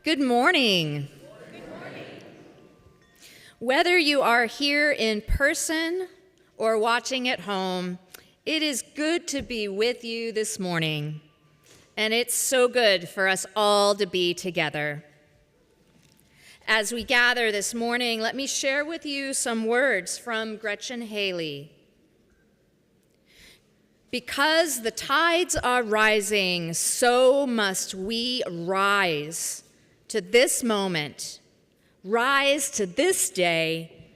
Good morning. Good morning. Whether you are here in person or watching at home, it is good to be with you this morning. And it's so good for us all to be together. As we gather this morning, let me share with you some words from Gretchen Haley. Because the tides are rising, so must we rise to this moment, rise to this day,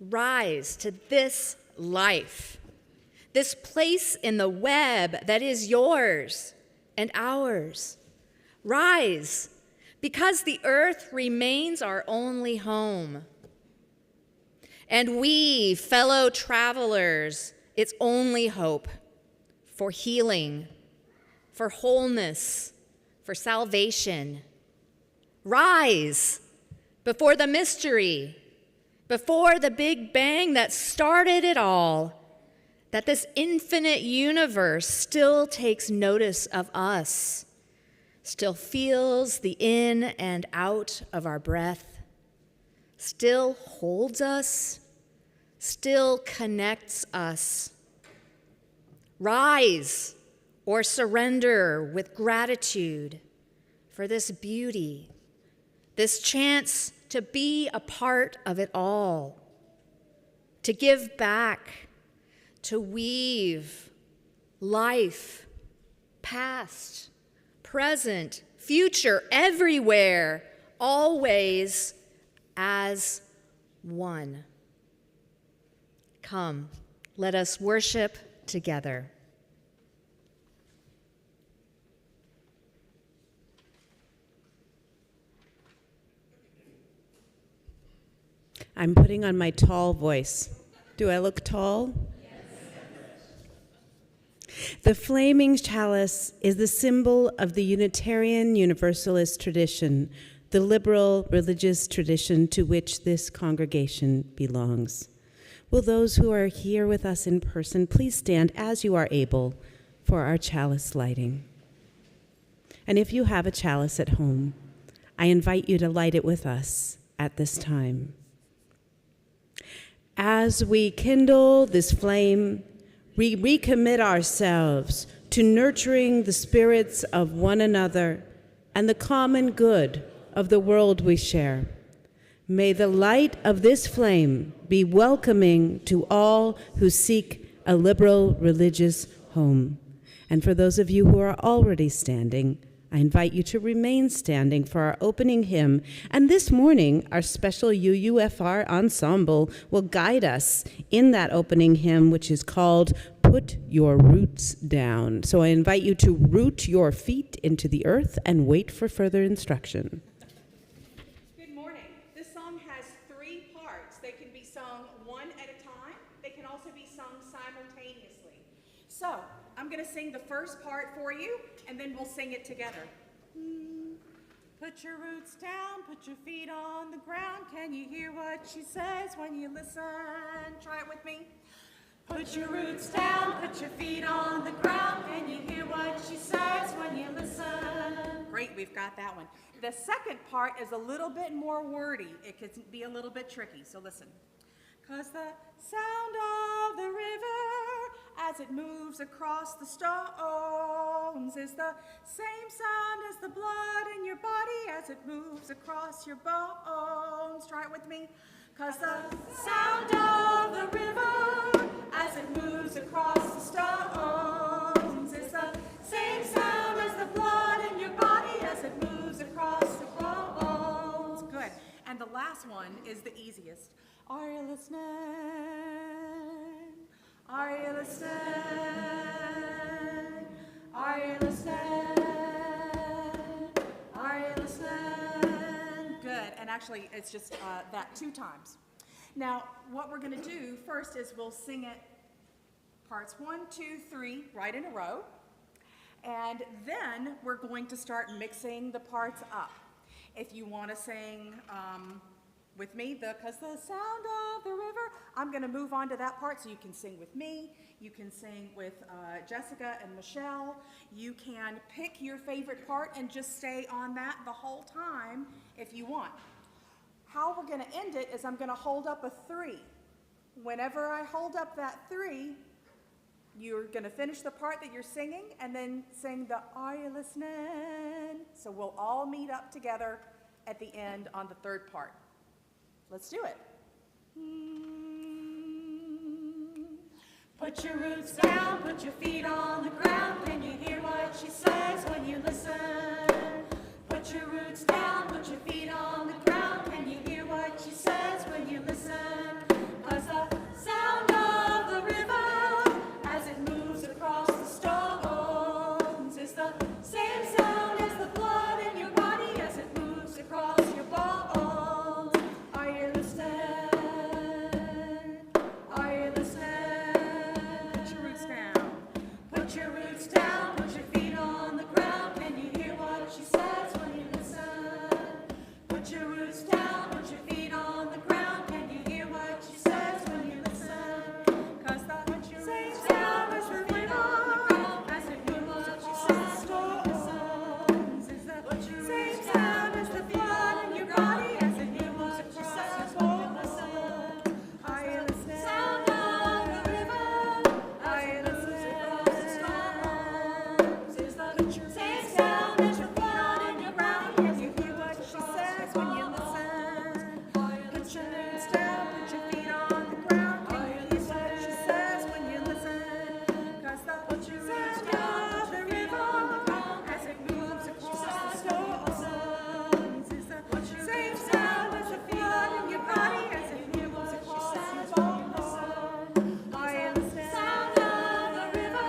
rise to this life, this place in the web that is yours and ours. Rise, because the earth remains our only home. And we, fellow travelers, its only hope for healing, for wholeness, for salvation. Rise before the mystery, before the Big Bang that started it all, that this infinite universe still takes notice of us, still feels the in and out of our breath, still holds us, still connects us. Rise or surrender with gratitude for this beauty, this chance to be a part of it all, to give back, to weave life, past, present, future, everywhere, always as one. Come, let us worship together. I'm putting on my tall voice. Do I look tall? Yes. The flaming chalice is the symbol of the Unitarian Universalist tradition, the liberal religious tradition to which this congregation belongs. Will those who are here with us in person please stand as you are able for our chalice lighting? And if you have a chalice at home, I invite you to light it with us at this time. As we kindle this flame, we recommit ourselves to nurturing the spirits of one another and the common good of the world we share. May the light of this flame be welcoming to all who seek a liberal religious home. And for those of you who are already standing, I invite you to remain standing for our opening hymn. And this morning, our special UUFR ensemble will guide us in that opening hymn, which is called Put Your Roots Down. So I invite you to root your feet into the earth and wait for further instruction. Good morning. This song has 3 parts. They can be sung one at a time. They can also be sung simultaneously. So I'm going to sing the first part for you, and then we'll sing it together. Put your roots down, put your feet on the ground. Can you hear what she says when you listen? Try it with me. Put your roots down, put your feet on the ground. Can you hear what she says when you listen? Great, we've got that one. The second part is a little bit more wordy. It could be a little bit tricky, so listen. 'Cause the sound of the river as it moves across the stones is the same sound as the blood in your body as it moves across your bones. Try it with me. 'Cause the sound of the river as it moves across the stones is the same sound as the blood in your body as it moves across the bones. Good. And the last one is the easiest. Are you listening? Are you listening? Are you listening? Are you listening? Good. And actually, it's just that 2 times. Now, what we're going to do first is we'll sing it parts 1, 2, 3 right in a row. And then we're going to start mixing the parts up. If you want to sing with me, because the sound of the river. I'm going to move on to that part so you can sing with me. You can sing with Jessica and Michelle. You can pick your favorite part and just stay on that the whole time if you want. How we're going to end it is I'm going to hold up a 3. Whenever I hold up that 3, you're going to finish the part that you're singing and then sing the "Are you listening?" So we'll all meet up together at the end on the third part. Let's do it. Put your roots down, put your feet on the ground. Can you hear what she says when you listen? Put your roots down, put your feet on the ground. Can you hear what she says when you listen? 'Cause the sound of the river as it moves across the stones is the same sound as the blood in your body as it moves across your bones. Are you listening? Are you listening? Put your roots down. Put your roots down, put your feet on the ground. Can you hear what she says when you listen? Put your roots down, put your feet on the ground. Can you hear what she says when you listen? 'Cause the same sound as the river as it moves across the stones is the same sound as the blood in your body as it moves across your bones. Are you listening? Sound of the river. Are you listening? Stones is the same sound as the blood in your body. Can you hear what she says when you listen? Put your roots down, put your feet on the ground. Can you hear what she says when you listen? 'Cause the sound of the river as it moves across the stones is the same sound as the blood in your body as it moves across your bones. Are you listening? Sound of the river.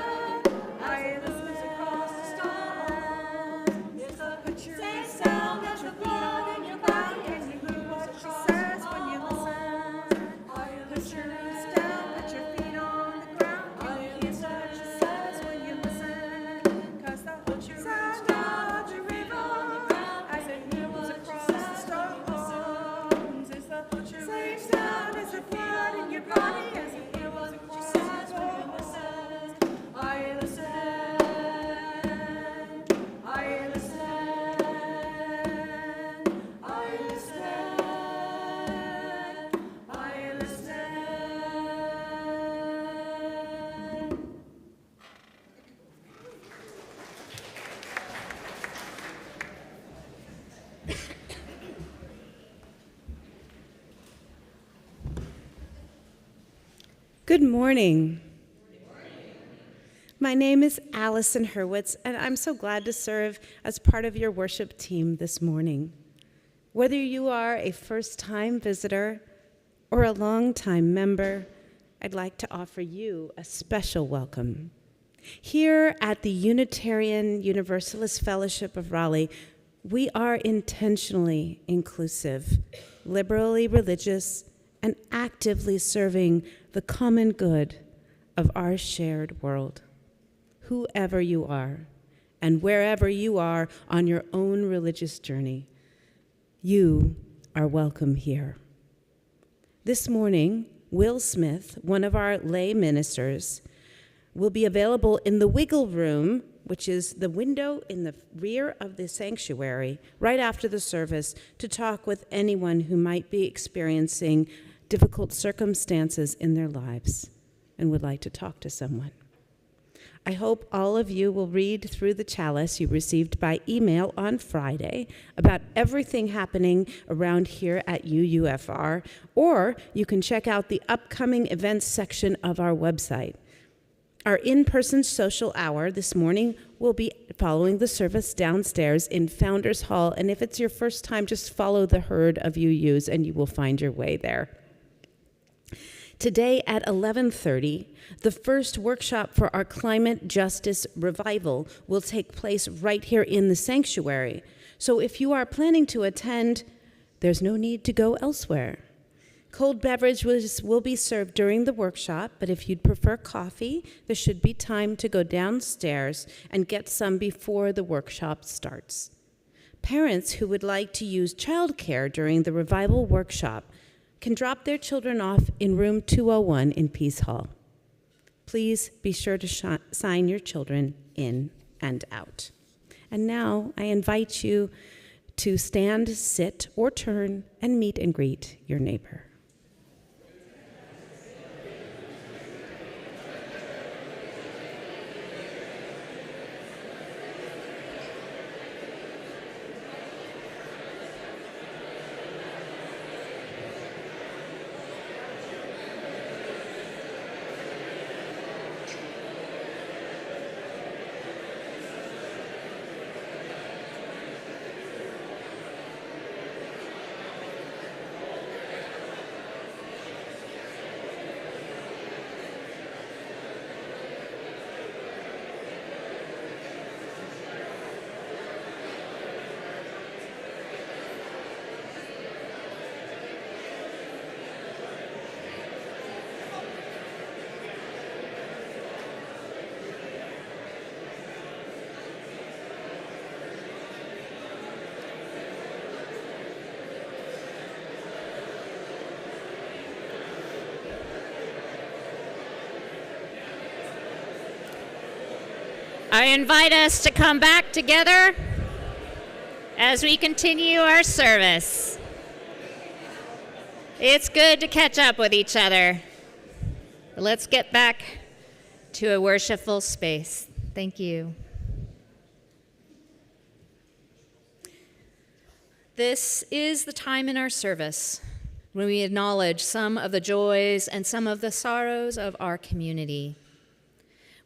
Are you listening? Across the stones is the same sound as the blood in your body. Can you hear what she says when you listen? Put your roots down, put your feet on the ground. Can you hear what she says when you listen? 'Cause the sound of the river as it moves across the stones is the same sound as the blood in your body as it moves across your bones. Are you listening? Are you listening? Are you listening? Are you listening? Good morning. My name is Allison Hurwitz, and I'm so glad to serve as part of your worship team this morning. Whether you are a first-time visitor or a long-time member, I'd like to offer you a special welcome. Here at the Unitarian Universalist Fellowship of Raleigh, we are intentionally inclusive, liberally religious, and actively serving the common good of our shared world. Whoever you are, and wherever you are on your own religious journey, you are welcome here. This morning, Will Smith, one of our lay ministers, will be available in the Wiggle Room, which is the window in the rear of the sanctuary, right after the service, to talk with anyone who might be experiencing difficult circumstances in their lives and would like to talk to someone. I hope all of you will read through the chalice you received by email on Friday about everything happening around here at UUFR, or you can check out the upcoming events section of our website. Our in-person social hour this morning will be following the service downstairs in Founders Hall, and if it's your first time, just follow the herd of UUs and you will find your way there. Today at 11:30, the first workshop for our Climate Justice Revival will take place right here in the sanctuary. So if you are planning to attend, there's no need to go elsewhere. Cold beverages will be served during the workshop, but if you'd prefer coffee, there should be time to go downstairs and get some before the workshop starts. Parents who would like to use childcare during the revival workshop can drop their children off in room 201 in Peace Hall. Please be sure to sign your children in and out. And now I invite you to stand, sit, or turn and meet and greet your neighbor. I invite us to come back together as we continue our service. It's good to catch up with each other. But let's get back to a worshipful space. Thank you. This is the time in our service when we acknowledge some of the joys and some of the sorrows of our community.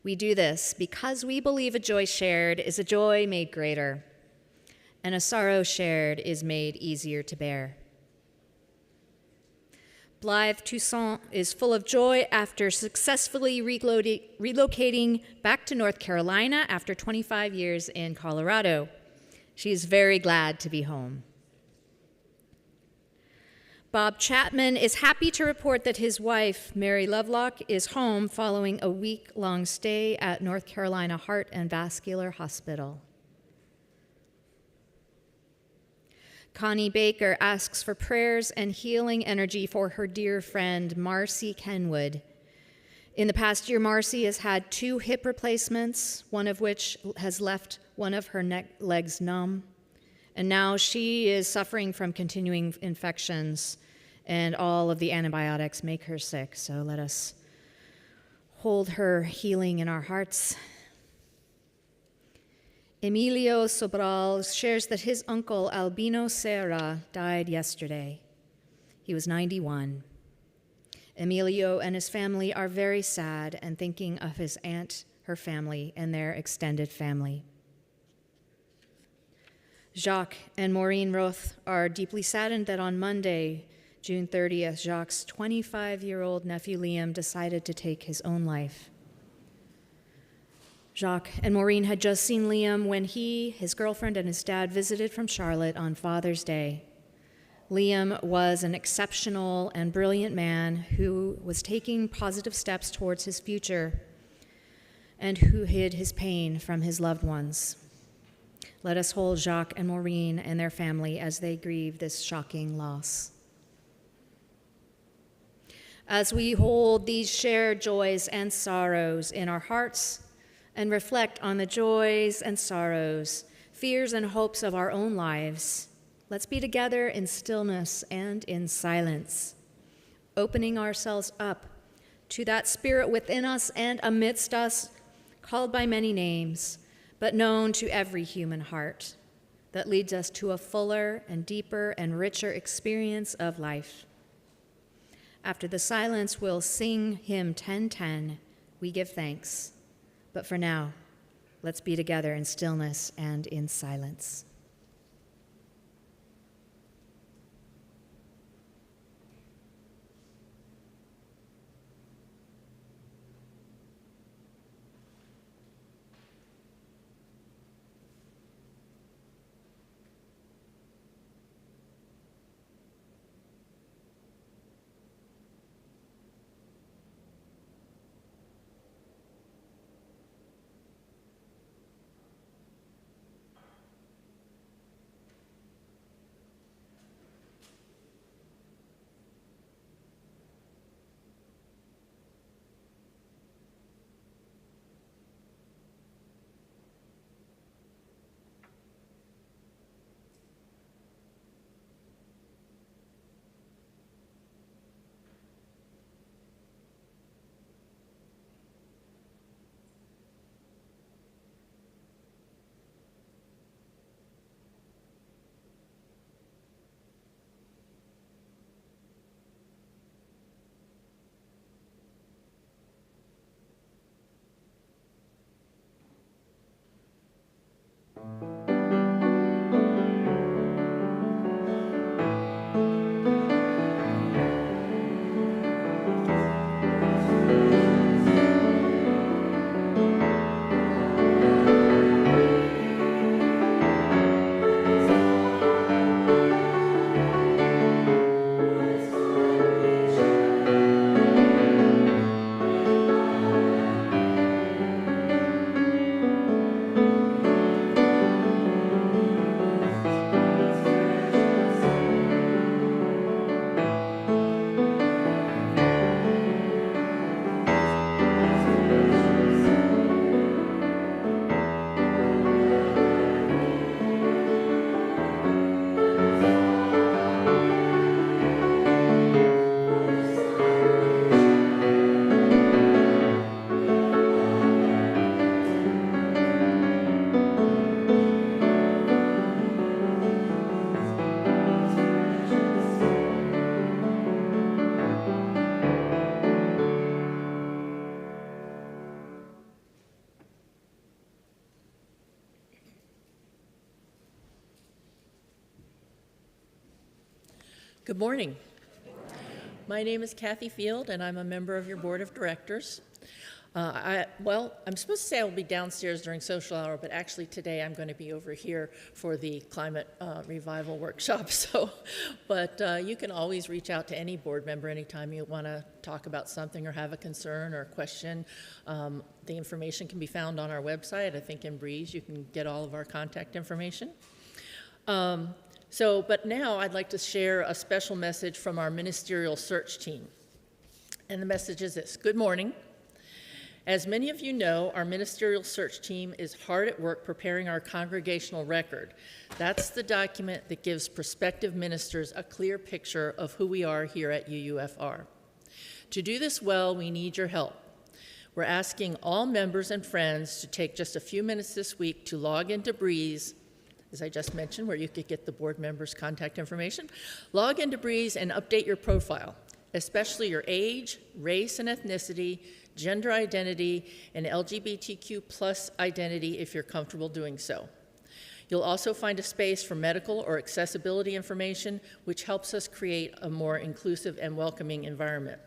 We do this because we believe a joy shared is a joy made greater, and a sorrow shared is made easier to bear. Blythe Toussaint is full of joy after successfully relocating back to North Carolina after 25 years in Colorado. She is very glad to be home. Bob Chapman is happy to report that his wife, Mary Lovelock, is home following a week-long stay at North Carolina Heart and Vascular Hospital. Connie Baker asks for prayers and healing energy for her dear friend, Marcy Kenwood. In the past year, Marcy has had 2 hip replacements, one of which has left one of her legs numb. And now she is suffering from continuing infections, and all of the antibiotics make her sick. So let us hold her healing in our hearts. Emilio Sobral shares that his uncle, Albino Serra, died yesterday. He was 91. Emilio and his family are very sad and thinking of his aunt, her family, and their extended family. Jacques and Maureen Roth are deeply saddened that on Monday, June 30th, Jacques' 25-year-old nephew Liam decided to take his own life. Jacques and Maureen had just seen Liam when he, his girlfriend, and his dad visited from Charlotte on Father's Day. Liam was an exceptional and brilliant man who was taking positive steps towards his future and who hid his pain from his loved ones. Let us hold Jacques and Maureen and their family as they grieve this shocking loss. As we hold these shared joys and sorrows in our hearts and reflect on the joys and sorrows, fears and hopes of our own lives, let's be together in stillness and in silence, opening ourselves up to that spirit within us and amidst us, called by many names, but known to every human heart, that leads us to a fuller and deeper and richer experience of life. After the silence, we'll sing hymn 1010, We Give Thanks. But for now, let's be together in stillness and in silence. Good morning. My name is Kathy Field, and I'm a member of your board of directors. I'm supposed to say I will be downstairs during social hour, but actually today I'm going to be over here for the climate revival workshop. But you can always reach out to any board member anytime you want to talk about something or have a concern or a question. The information can be found on our website. I think in Breeze you can get all of our contact information. But now I'd like to share a special message from our ministerial search team. And the message is this: good morning. As many of you know, our ministerial search team is hard at work preparing our congregational record. That's the document that gives prospective ministers a clear picture of who we are here at UUFR. To do this well, we need your help. We're asking all members and friends to take just a few minutes this week to log into Breeze, as I just mentioned, where you could get the board members' contact information. Log into Breeze and update your profile, especially your age, race and ethnicity, gender identity, and LGBTQ plus identity if you're comfortable doing so. You'll also find a space for medical or accessibility information, which helps us create a more inclusive and welcoming environment.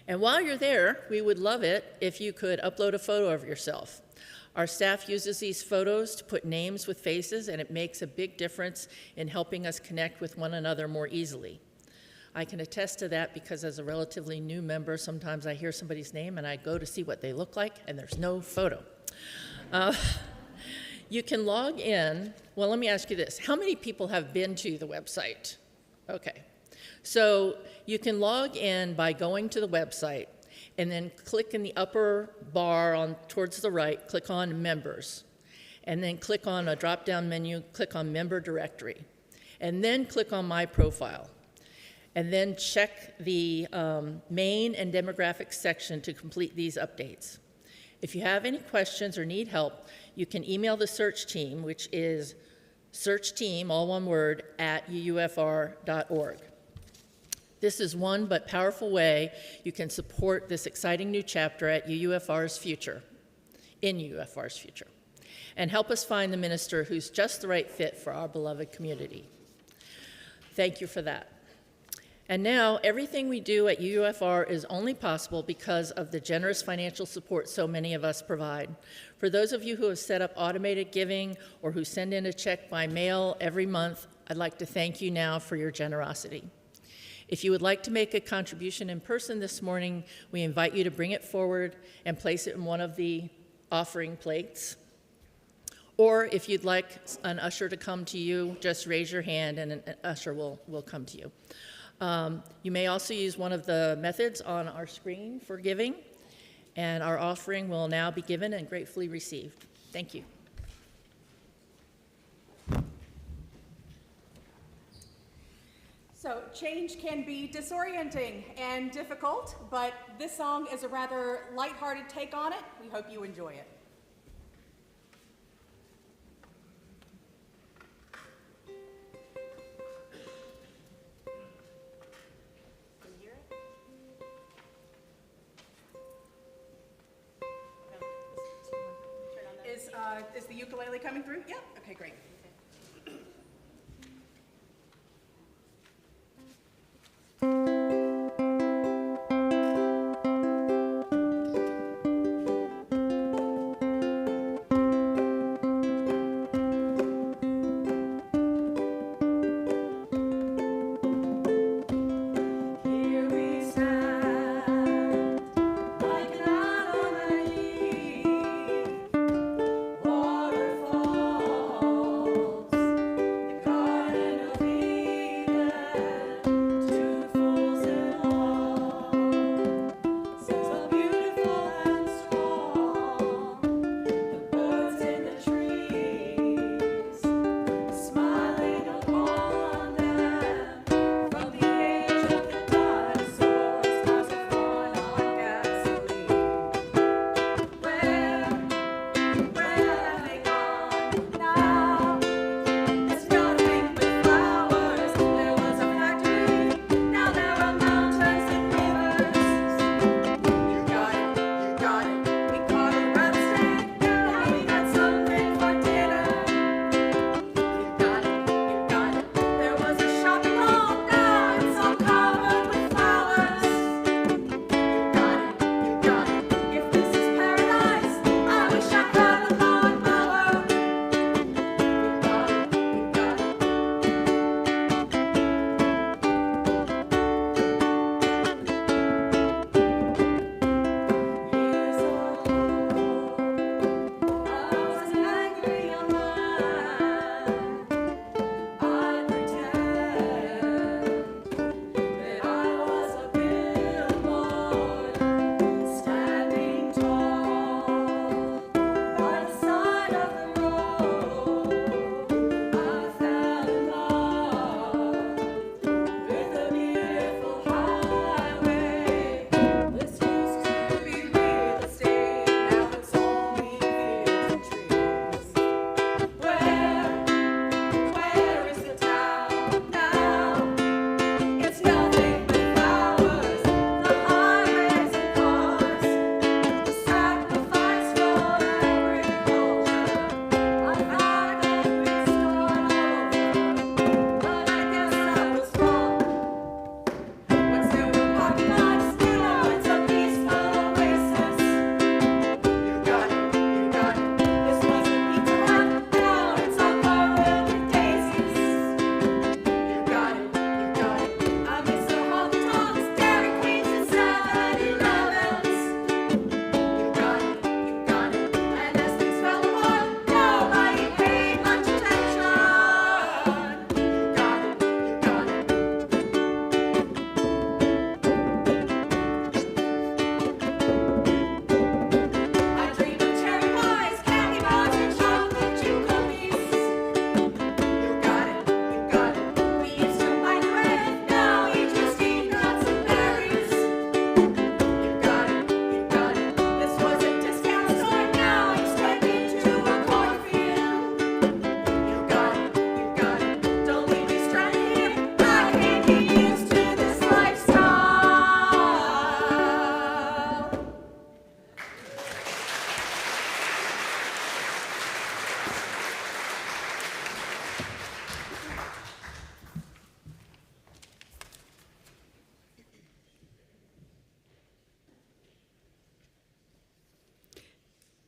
And while you're there, we would love it if you could upload a photo of yourself. Our staff uses these photos to put names with faces, and it makes a big difference in helping us connect with one another more easily. I can attest to that because as a relatively new member, sometimes I hear somebody's name and I go to see what they look like and there's no photo. You can log in. Well, let me ask you this. How many people have been to the website? Okay. So you can log in by going to the website and then click in the upper bar towards the right, click on Members, and then click on a drop-down menu, click on Member Directory, and then click on My Profile. And then check the main and demographics section to complete these updates. If you have any questions or need help, you can email the search team, which is searchteam, all one word, @uufr.org. This is one but powerful way you can support this exciting new chapter in UUFR's future, and help us find the minister who's just the right fit for our beloved community. Thank you for that. And now, everything we do at UUFR is only possible because of the generous financial support so many of us provide. For those of you who have set up automated giving or who send in a check by mail every month, I'd like to thank you now for your generosity. If you would like to make a contribution in person this morning, we invite you to bring it forward and place it in one of the offering plates. Or if you'd like an usher to come to you, just raise your hand and an usher will come to you. You may also use one of the methods on our screen for giving, and our offering will now be given and gratefully received. Thank you. So change can be disorienting and difficult, but this song is a rather lighthearted take on it. We hope you enjoy it. Is the ukulele coming through? Yep. Okay, great. Waterfall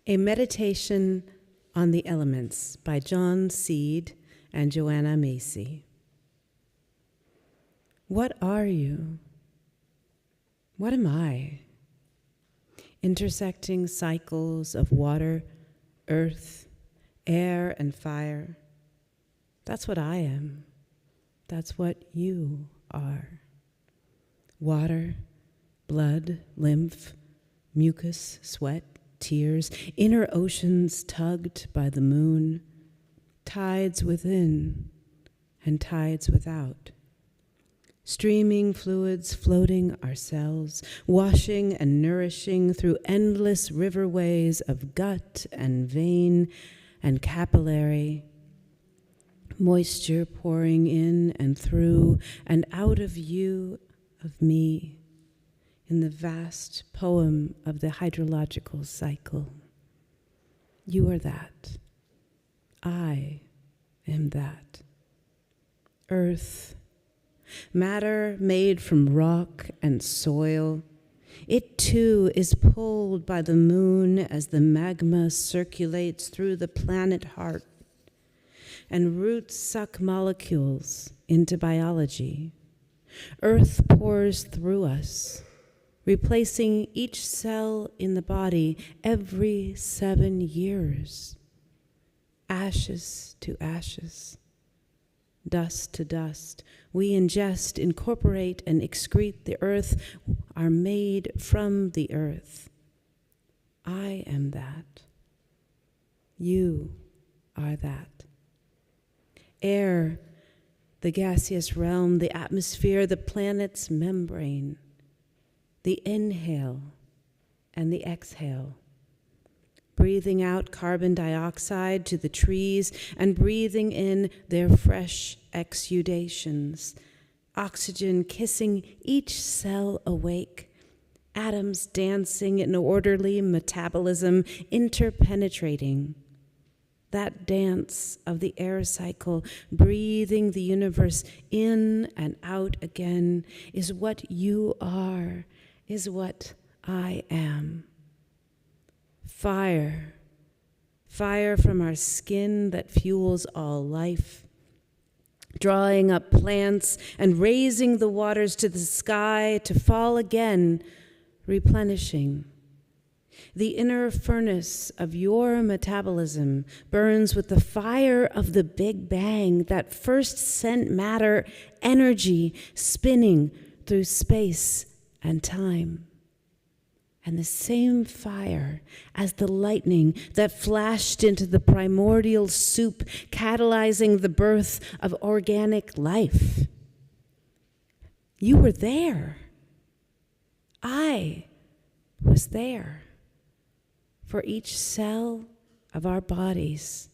A Meditation on the Elements by John Seed and Joanna Macy. What are you? What am I? Intersecting cycles of water, earth, air, and fire. That's what I am. That's what you are. Water, blood, lymph, mucus, sweat, tears, inner oceans tugged by the moon, tides within and tides without. Streaming fluids floating our cells, washing and nourishing through endless riverways of gut and vein and capillary, moisture pouring in and through and out of you, of me, in the vast poem of the hydrological cycle. You are that. I am that. Earth, matter made from rock and soil, it too is pulled by the moon as the magma circulates through the planet heart, and roots suck molecules into biology. Earth pours through us, replacing each cell in the body every 7 years. Ashes to ashes, dust to dust, we ingest, incorporate, and excrete the earth, are made from the earth. I am that. You are that. Air, the gaseous realm, the atmosphere, the planet's membrane, the inhale and the exhale, breathing out carbon dioxide to the trees and breathing in their fresh exudations, oxygen kissing each cell awake, atoms dancing in orderly metabolism, interpenetrating. That dance of the air cycle, breathing the universe in and out again, is what you are, is what I am. Fire, fire from our skin that fuels all life, drawing up plants and raising the waters to the sky to fall again, replenishing. The inner furnace of your metabolism burns with the fire of the Big Bang that first sent matter, energy, spinning through space and time. And the same fire as the lightning that flashed into the primordial soup, catalyzing the birth of organic life. You were there. I was there. For each cell of our bodies,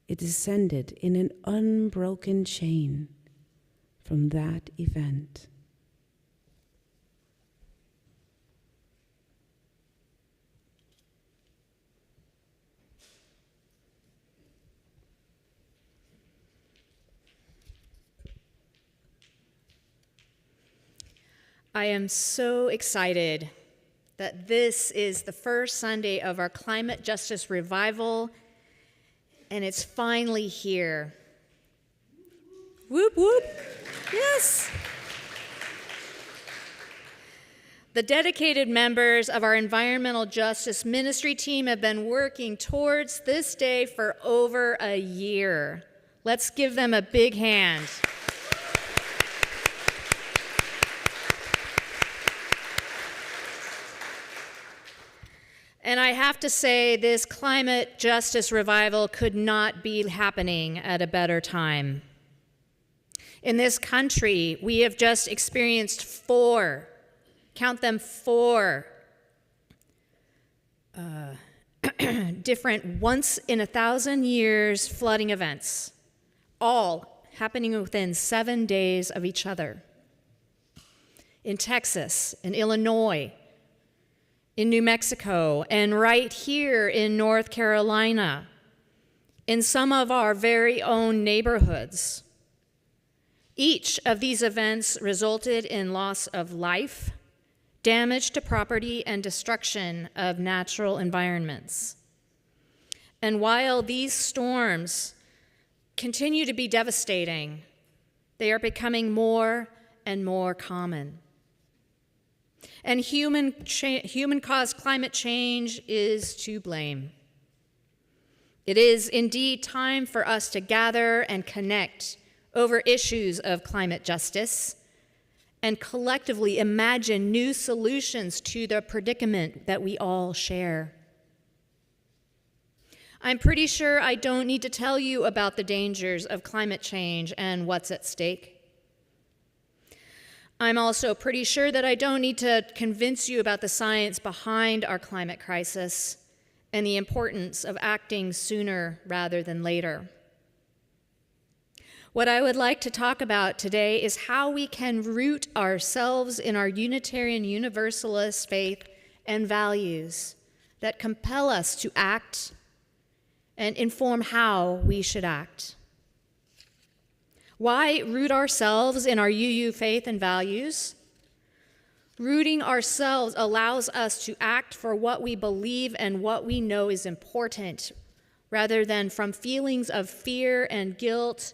it descended in an unbroken chain from that event. I am so excited that this is the first Sunday of our Climate Justice Revival, and it's finally here. Whoop, whoop. Yes. The dedicated members of our environmental justice ministry team have been working towards this day for over a year. Let's give them a big hand. And I have to say, this climate justice revival could not be happening at a better time. In this country, we have just experienced 4, count them 4, different once in 1,000 years flooding events, all happening within 7 days of each other. In Texas, in Illinois, in New Mexico, and right here in North Carolina, in some of our very own neighborhoods. Each of these events resulted in loss of life, damage to property, and destruction of natural environments. And while these storms continue to be devastating, they are becoming more and more common. And human-caused climate change is to blame. It is indeed time for us to gather and connect over issues of climate justice and collectively imagine new solutions to the predicament that we all share. I'm pretty sure I don't need to tell you about the dangers of climate change and what's at stake. I'm also pretty sure that I don't need to convince you about the science behind our climate crisis and the importance of acting sooner rather than later. What I would like to talk about today is how we can root ourselves in our Unitarian Universalist faith and values that compel us to act and inform how we should act. Why root ourselves in our UU faith and values? Rooting ourselves allows us to act for what we believe and what we know is important, rather than from feelings of fear and guilt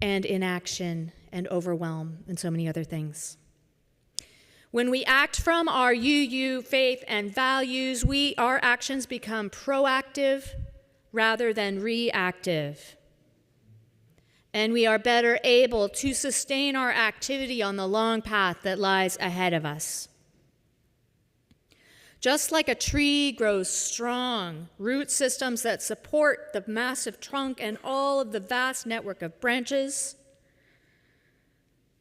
and inaction and overwhelm and so many other things. When we act from our UU faith and values, our actions become proactive rather than reactive. And we are better able to sustain our activity on the long path that lies ahead of us. Just like a tree grows strong, root systems that support the massive trunk and all of the vast network of branches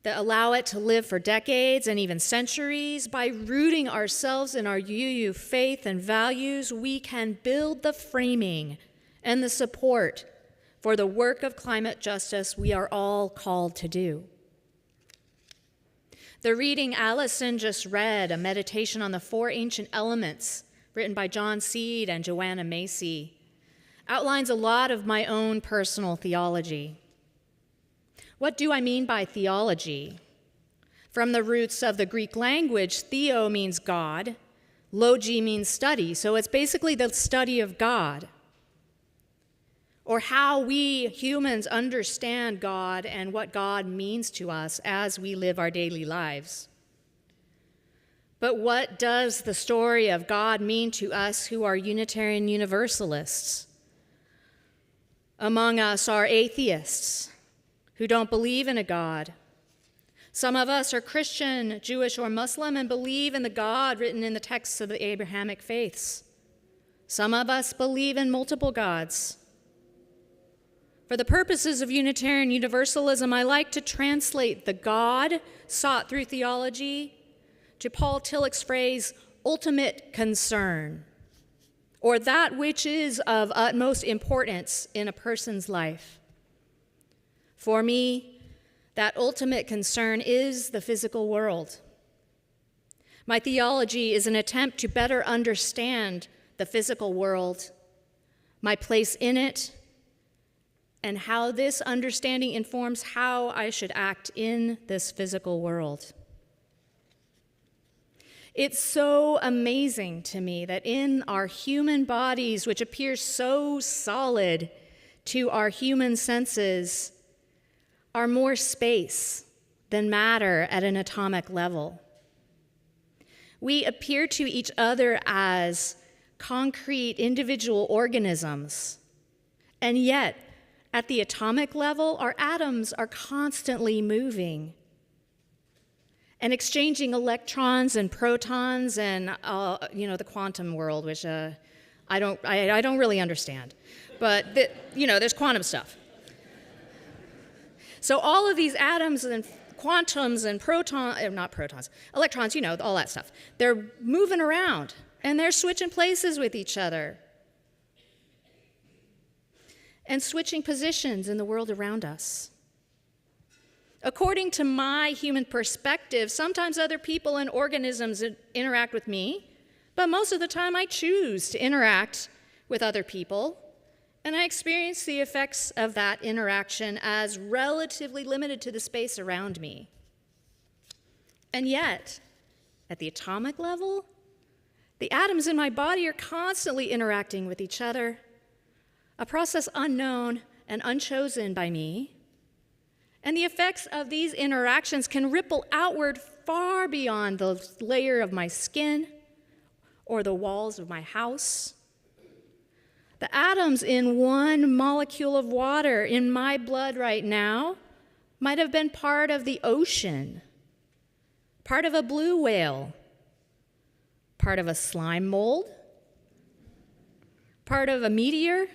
that allow it to live for decades and even centuries, by rooting ourselves in our UU faith and values, we can build the framing and the support for the work of climate justice we are all called to do. The reading Allison just read, a meditation on the 4 ancient elements, written by John Seed and Joanna Macy, outlines a lot of my own personal theology. What do I mean by theology? From the roots of the Greek language, theo means God, logi means study, so it's basically the study of God, or how we humans understand God and what God means to us as we live our daily lives. But what does the story of God mean to us who are Unitarian Universalists? Among us are atheists who don't believe in a God. Some of us are Christian, Jewish, or Muslim and believe in the God written in the texts of the Abrahamic faiths. Some of us believe in multiple gods. For the purposes of Unitarian Universalism, I like to translate the God sought through theology to Paul Tillich's phrase, ultimate concern, or that which is of utmost importance in a person's life. For me, that ultimate concern is the physical world. My theology is an attempt to better understand the physical world, my place in it, and how this understanding informs how I should act in this physical world. It's so amazing to me that in our human bodies, which appear so solid to our human senses, are more space than matter at an atomic level. We appear to each other as concrete individual organisms, and yet, at the atomic level, our atoms are constantly moving and exchanging electrons and protons and, the quantum world, which I don't really understand. But, there's quantum stuff. So all of these atoms and quantums and electrons, all that stuff, they're moving around and they're switching places with each other and switching positions in the world around us. According to my human perspective, sometimes other people and organisms interact with me, but most of the time I choose to interact with other people, and I experience the effects of that interaction as relatively limited to the space around me. And yet, at the atomic level, The atoms in my body are constantly interacting with each other, a process unknown and unchosen by me. And the effects of these interactions can ripple outward far beyond the layer of my skin or the walls of my house. The atoms in one molecule of water in my blood right now might have been part of the ocean, part of a blue whale, part of a slime mold, part of a meteor,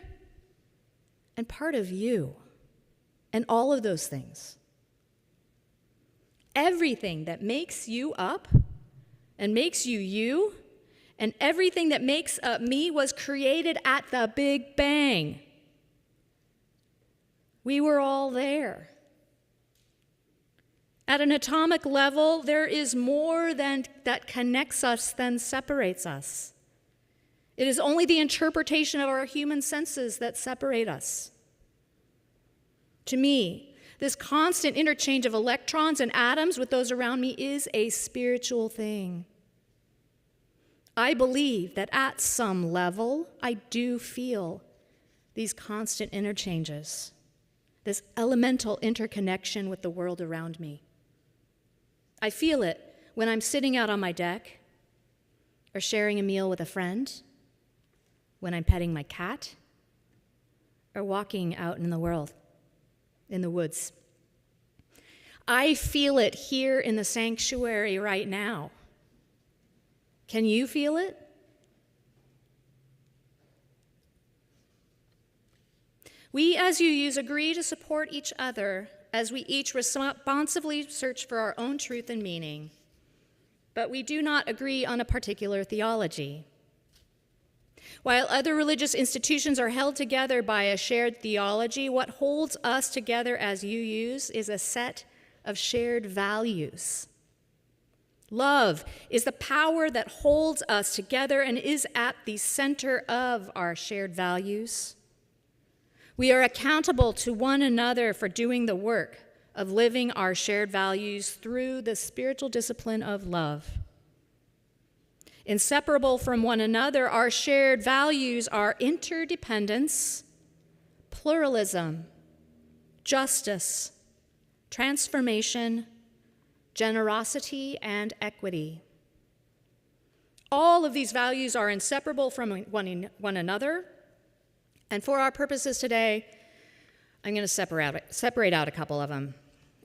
and part of you, and all of those things. Everything that makes you up and makes you you, and everything that makes up me was created at the Big Bang. We were all there. At an atomic level, there is more that connects us than separates us. It is only the interpretation of our human senses that separate us. To me, this constant interchange of electrons and atoms with those around me is a spiritual thing. I believe that at some level, I do feel these constant interchanges, this elemental interconnection with the world around me. I feel it when I'm sitting out on my deck or sharing a meal with a friend, when I'm petting my cat, or walking out in the world, in the woods. I feel it here in the sanctuary right now. Can you feel it? We as UUs agree to support each other as we each responsively search for our own truth and meaning, but we do not agree on a particular theology. While other religious institutions are held together by a shared theology, what holds us together as UUs is a set of shared values. Love is the power that holds us together and is at the center of our shared values. We are accountable to one another for doing the work of living our shared values through the spiritual discipline of love. Inseparable from one another, our shared values are interdependence, pluralism, justice, transformation, generosity, and equity. All of these values are inseparable from one another, and for our purposes today, I'm going to separate out a couple of them: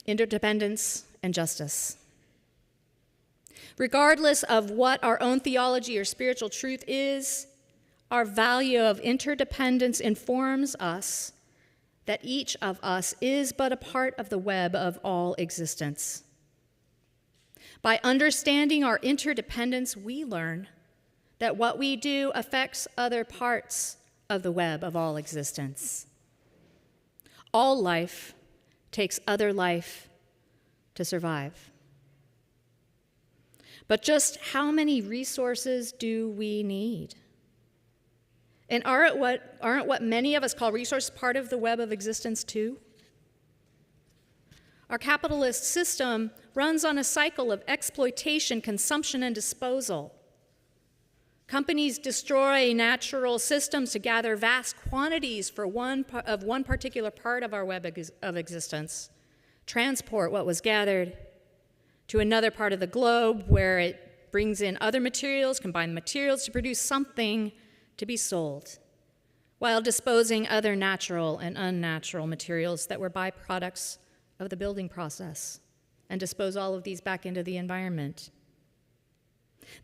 interdependence and justice. Regardless of what our own theology or spiritual truth is, our value of interdependence informs us that each of us is but a part of the web of all existence. By understanding our interdependence, we learn that what we do affects other parts of the web of all existence. All life takes other life to survive. But just how many resources do we need? And aren't what many of us call resources part of the web of existence too? Our capitalist system runs on a cycle of exploitation, consumption, and disposal. Companies destroy natural systems to gather vast quantities of one particular part of our web of existence, transport what was gathered to another part of the globe where it brings in other materials, combine materials to produce something to be sold, while disposing other natural and unnatural materials that were byproducts of the building process, and dispose all of these back into the environment.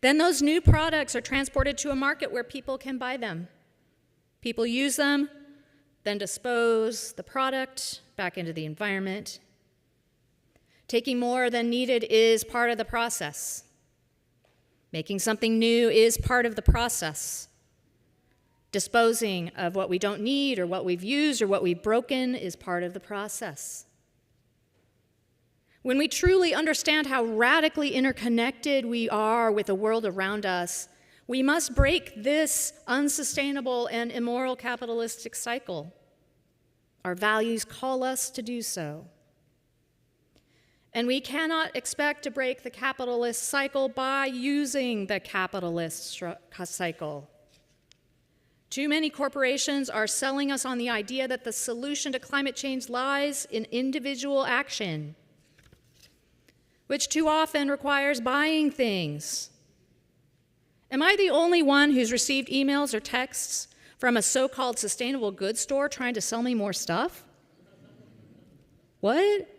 Then those new products are transported to a market where people can buy them. People use them, then dispose the product back into the environment. Taking more than needed is part of the process. Making something new is part of the process. Disposing of what we don't need or what we've used or what we've broken is part of the process. When we truly understand how radically interconnected we are with the world around us, we must break this unsustainable and immoral capitalistic cycle. Our values call us to do so. And we cannot expect to break the capitalist cycle by using the capitalist cycle. Too many corporations are selling us on the idea that the solution to climate change lies in individual action, which too often requires buying things. Am I the only one who's received emails or texts from a so-called sustainable goods store trying to sell me more stuff? What?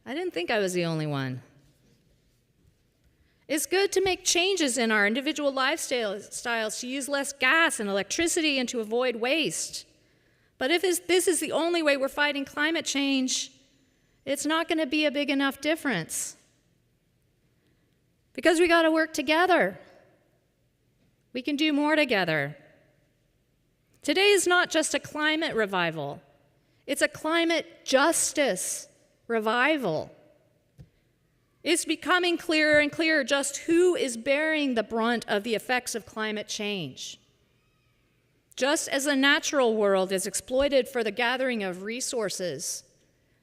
I didn't think I was the only one. It's good to make changes in our individual lifestyles to use less gas and electricity and to avoid waste. But if this is the only way we're fighting climate change, it's not going to be a big enough difference. Because we got to work together. We can do more together. Today is not just a climate revival. It's a climate justice revival. It's becoming clearer and clearer just who is bearing the brunt of the effects of climate change. Just as the natural world is exploited for the gathering of resources,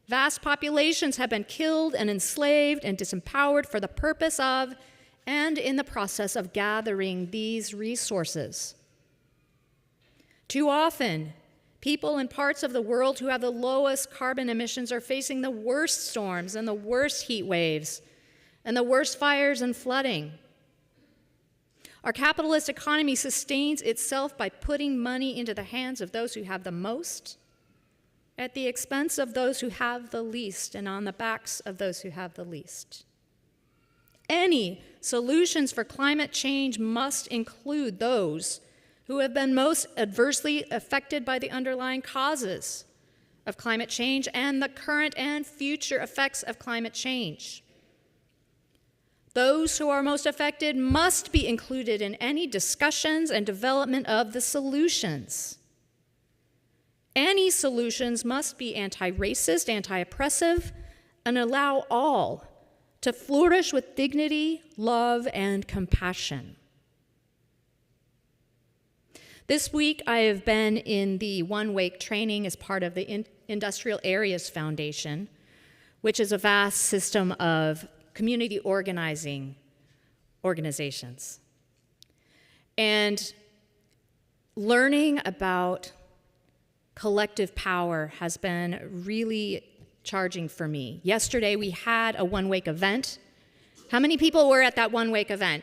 vast populations have been killed and enslaved and disempowered for the purpose of and in the process of gathering these resources. Too often, people in parts of the world who have the lowest carbon emissions are facing the worst storms and the worst heat waves and the worst fires and flooding. Our capitalist economy sustains itself by putting money into the hands of those who have the most, at the expense of those who have the least, and on the backs of those who have the least. Any solutions for climate change must include those who have been most adversely affected by the underlying causes of climate change and the current and future effects of climate change. Those who are most affected must be included in any discussions and development of the solutions. Any solutions must be anti-racist, anti-oppressive, and allow all to flourish with dignity, love, and compassion. This week, I have been in the One Wake training as part of the Industrial Areas Foundation, which is a vast system of community organizing organizations. And learning about collective power has been really charging for me. Yesterday, we had a One Wake event. How many people were at that One Wake event?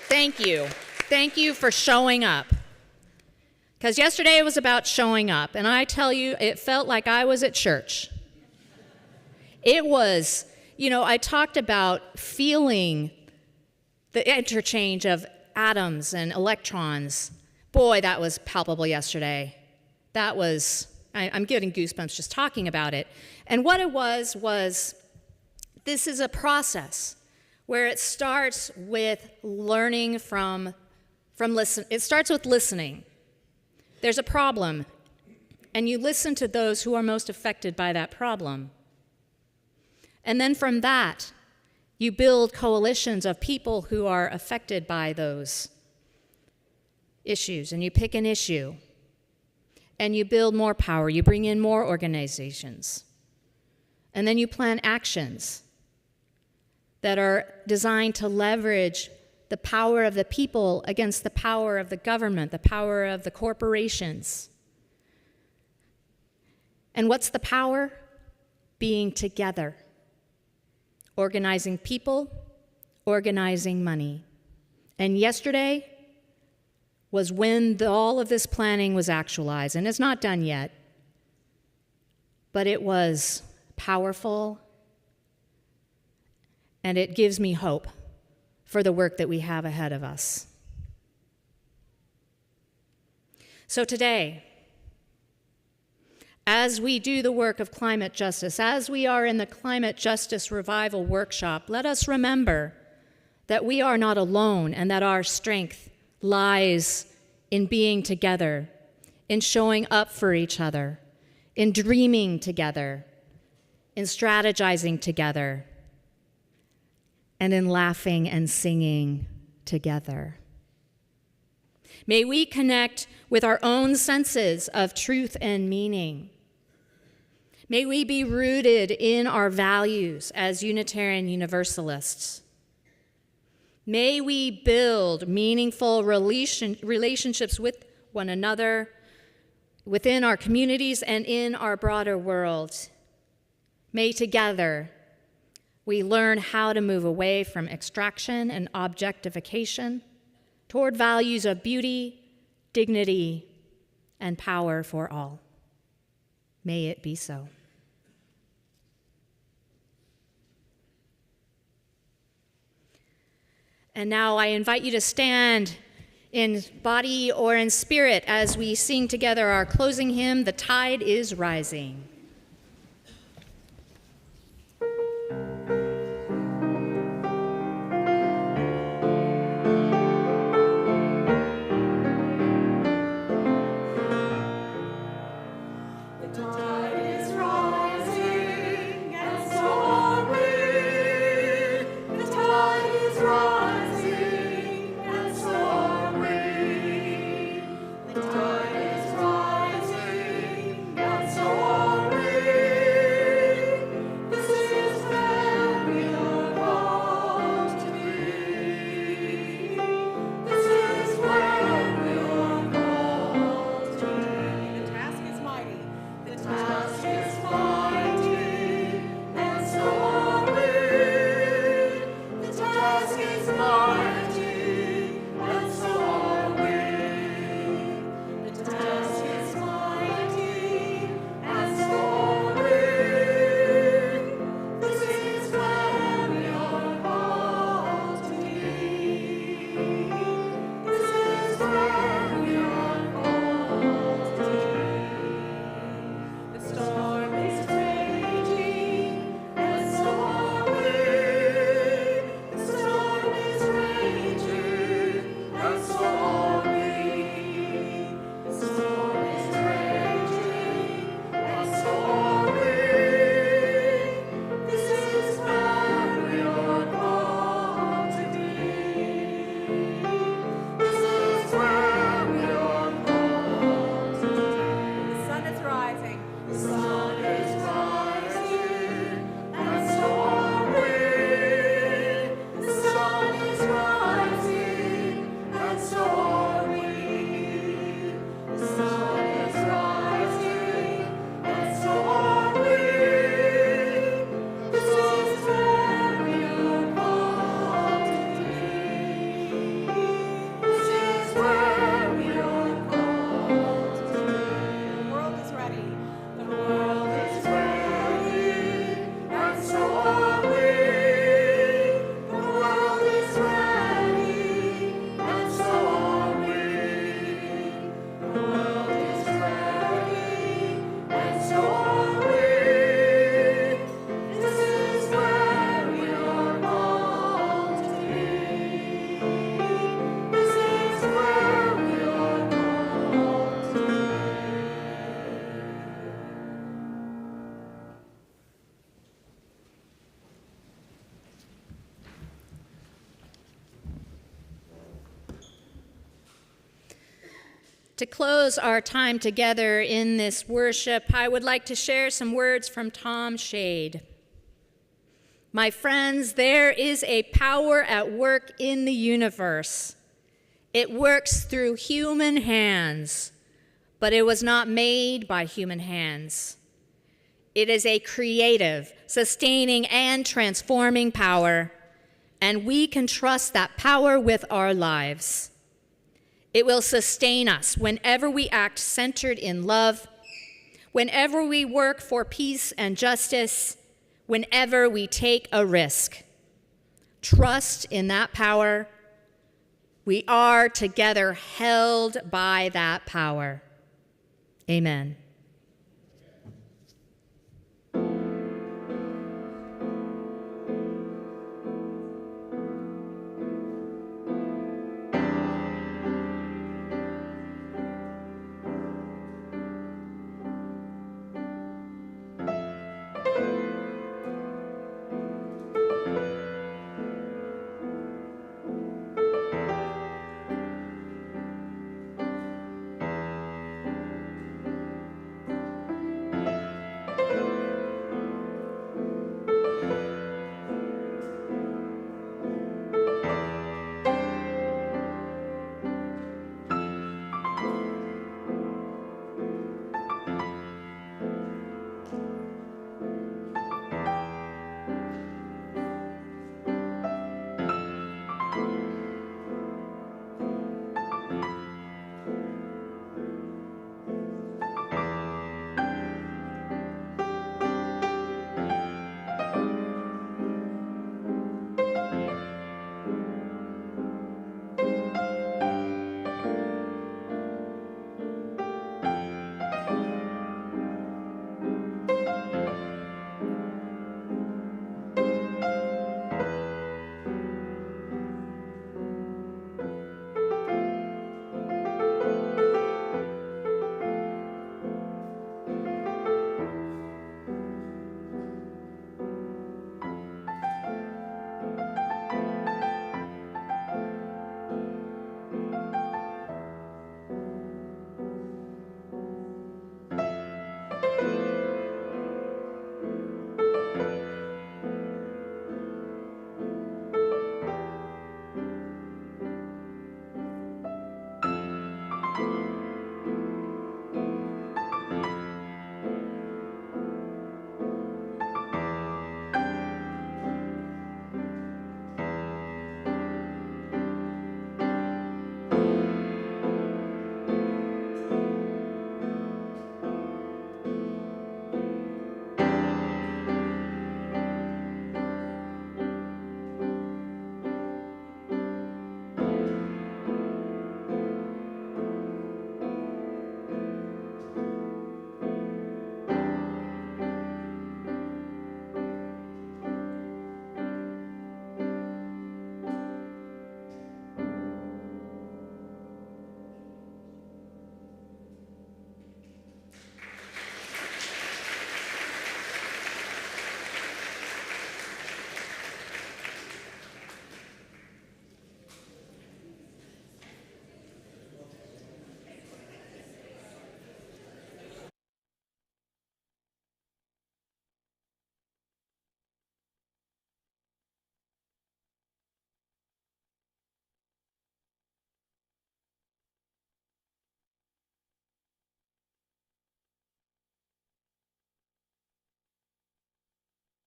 Thank you. Thank you for showing up. Because yesterday it was about showing up, and I tell you, it felt like I was at church. It was, I talked about feeling the interchange of atoms and electrons. Boy, that was palpable yesterday. That was, I'm getting goosebumps just talking about it. And what it was this is a process where it starts with learning from listen. It starts with listening. There's a problem, and you listen to those who are most affected by that problem. And then from that, you build coalitions of people who are affected by those issues, and you pick an issue, and you build more power. You bring in more organizations, and then you plan actions that are designed to leverage the power of the people against the power of the government, the power of the corporations. And what's the power? Being together. Organizing people, organizing money. And yesterday was when all of this planning was actualized, and it's not done yet, but it was powerful, and it gives me hope for the work that we have ahead of us. So today, as we do the work of climate justice, as we are in the Climate Justice Revival Workshop, let us remember that we are not alone and that our strength lies in being together, in showing up for each other, in dreaming together, in strategizing together, and in laughing and singing together. May we connect with our own senses of truth and meaning. May we be rooted in our values as Unitarian Universalists. May we build meaningful relationships with one another, within our communities and in our broader world. May together we learn how to move away from extraction and objectification toward values of beauty, dignity, and power for all. May it be so. And now I invite you to stand in body or in spirit as we sing together our closing hymn, "The Tide is Rising." To close our time together in this worship, I would like to share some words from Tom Shade. My friends, there is a power at work in the universe. It works through human hands, but it was not made by human hands. It is a creative, sustaining, and transforming power, and we can trust that power with our lives. It will sustain us whenever we act centered in love, whenever we work for peace and justice, whenever we take a risk. Trust in that power. We are together held by that power. Amen.